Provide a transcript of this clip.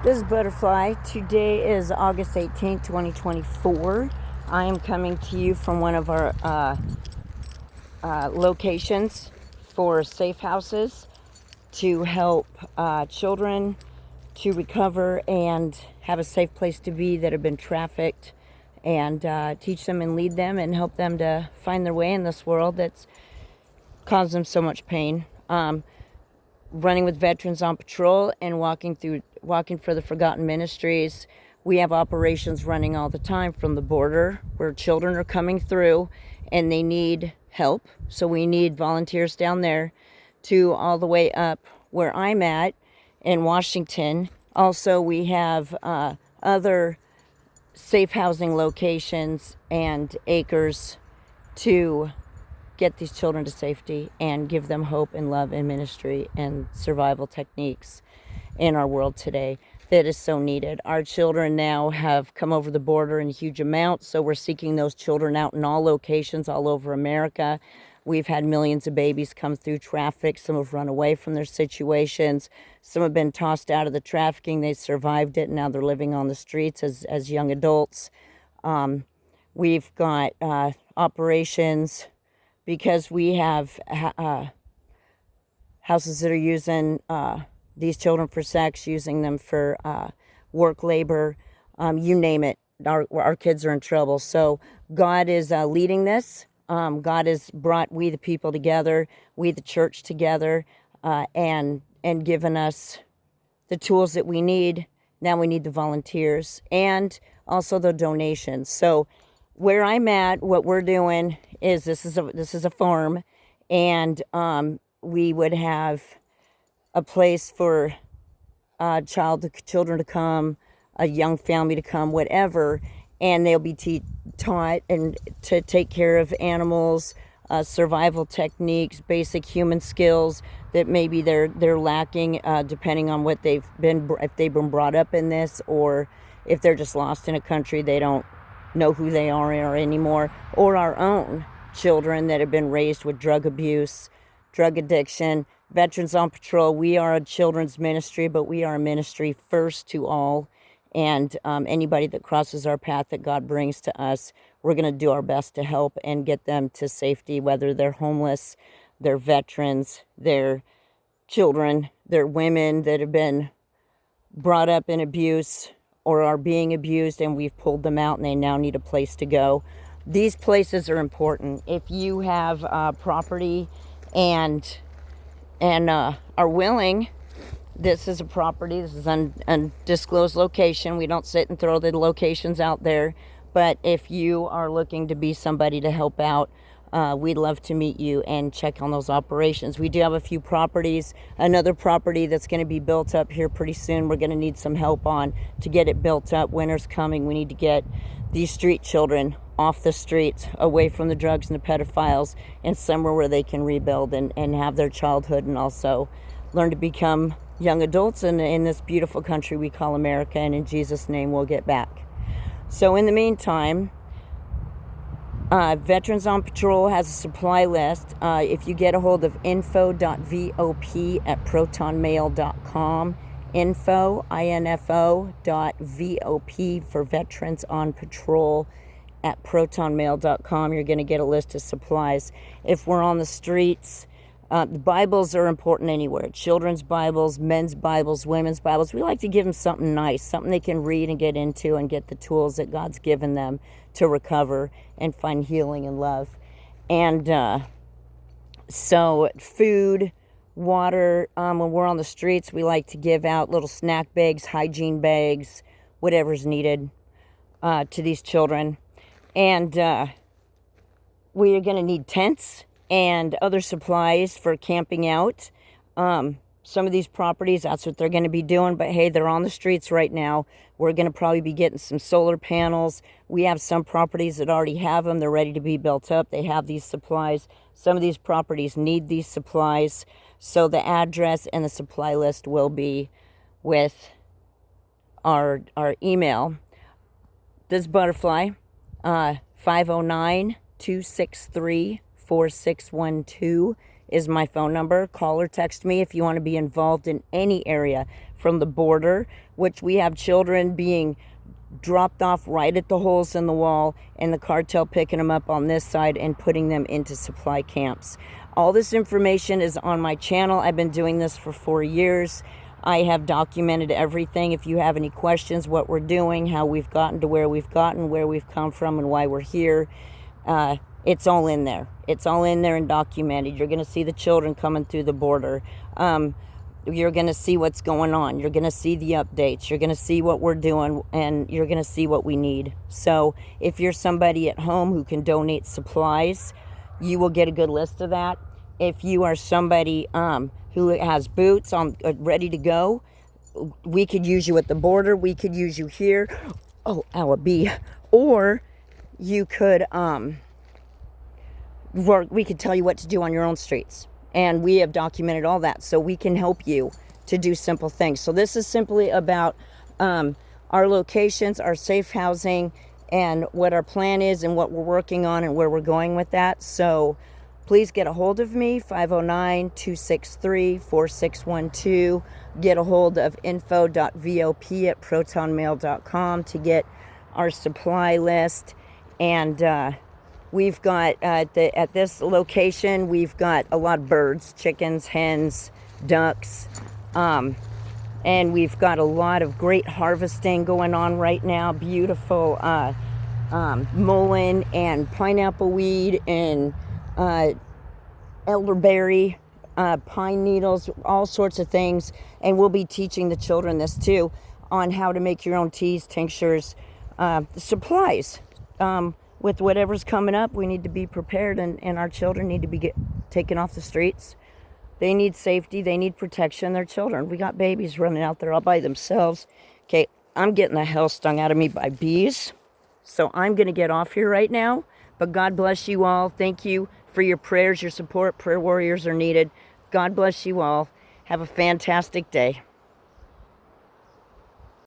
This is Butterfly. Today is August 18th, 2024. I am coming to you from one of our locations for safe houses to help children to recover and have a safe place to be that have been trafficked, and teach them and lead them and help them to find their way in this world that's caused them so much pain. Running with Veterans on Patrol and walking for the Forgotten Ministries. We have operations running all the time from the border where children are coming through and they need help. So we need volunteers down there, to all the way up where I'm at in Washington. Also, we have other safe housing locations and acres to get these children to safety and give them hope and love and ministry and survival techniques in our world today that is so needed. Our children now have come over the border in huge amounts, so we're seeking those children out in all locations all over America. We've had millions of babies come through traffic. Some have run away from their situations. Some have been tossed out of the trafficking. They survived it, and now they're living on the streets as young adults. We've got operations because we have houses that are using these children for sex, using them for work, labor, you name it. Our kids are in trouble. So God is leading this. God has brought we the people together, we the church together, and given us the tools that we need. Now we need the volunteers and also the donations. So where I'm at, what we're doing is this is a farm, and we would have a place for children to come, a young family to come, whatever, and they'll be taught and to take care of animals, survival techniques, basic human skills that maybe they're lacking, depending on what if they've been brought up in this, or if they're just lost in a country, they don't know who they are anymore, or our own children that have been raised with drug abuse, drug addiction. Veterans on Patrol, we are a children's ministry, but we are a ministry first to all, and anybody that crosses our path that God brings to us, we're going to do our best to help and get them to safety, whether they're homeless, they're veterans, they're children, they're women that have been brought up in abuse or are being abused, and we've pulled them out and they now need a place to go. These places are important. If you have property and are willing, this is a property, this is an undisclosed location. We don't sit and throw the locations out there, but if you are looking to be somebody to help out, we'd love to meet you and check on those operations. We do have a few properties. Another property that's going to be built up here pretty soon, we're going to need some help on to get it built up. Winter's coming. We need to get these street children off the streets, away from the drugs and the pedophiles, and somewhere where they can rebuild and have their childhood, and also learn to become young adults in this beautiful country we call America. And in Jesus' name, we'll get back. So in the meantime, Veterans on Patrol has a supply list. If you get a hold of Info.vop at protonmail.com, info.vop for Veterans on Patrol at protonmail.com, you're going to get a list of supplies. If we're on the streets, the Bibles are important anywhere. Children's Bibles, men's Bibles, women's Bibles. We like to give them something nice, something they can read and get into and get the tools that God's given them to recover and find healing and love. And so food, water, when we're on the streets, we like to give out little snack bags, hygiene bags, whatever's needed to these children. And we are going to need tents and other supplies for camping out. Some of these properties, that's what they're going to be doing. But hey, they're on the streets right now. We're going to probably be getting some solar panels. We have some properties that already have them. They're ready to be built up. They have these supplies. Some of these properties need these supplies. So the address and the supply list will be with our email. This Butterfly, 509-263-4612. is my phone number. Call or text me if you want to be involved in any area from the border, which we have children being dropped off right at the holes in the wall, and the cartel picking them up on this side and putting them into supply camps. All this information is on my channel. I've been doing this for 4 years. I have documented everything. If you have any questions, what we're doing, how we've gotten to where we've gotten, where we've come from, and why we're here, it's all in there. It's all in there and documented. You're going to see the children coming through the border. You're going to see what's going on. You're going to see the updates. You're going to see what we're doing, and you're going to see what we need. So if you're somebody at home who can donate supplies, you will get a good list of that. If you are somebody who has boots on ready to go, we could use you at the border. We could use you here. Oh, ow, a bee. Or you could we could tell you what to do on your own streets. And we have documented all that, so we can help you to do simple things. So this is simply about our locations, our safe housing, and what our plan is and what we're working on and where we're going with that. So please get a hold of me, 509-263-4612. Get a hold of Info.vop at protonmail.com to get our supply list. And we've got, at this location, we've got a lot of birds, chickens, hens, ducks, and we've got a lot of great harvesting going on right now. Beautiful mullein and pineapple weed and elderberry, pine needles, all sorts of things. And we'll be teaching the children this too, on how to make your own teas, tinctures, supplies. With whatever's coming up, we need to be prepared, and our children need to be taken off the streets. They need safety. They need protection. They're children. We got babies running out there all by themselves. Okay, I'm getting the hell stung out of me by bees, so I'm going to get off here right now. But God bless you all. Thank you for your prayers, your support. Prayer warriors are needed. God bless you all. Have a fantastic day.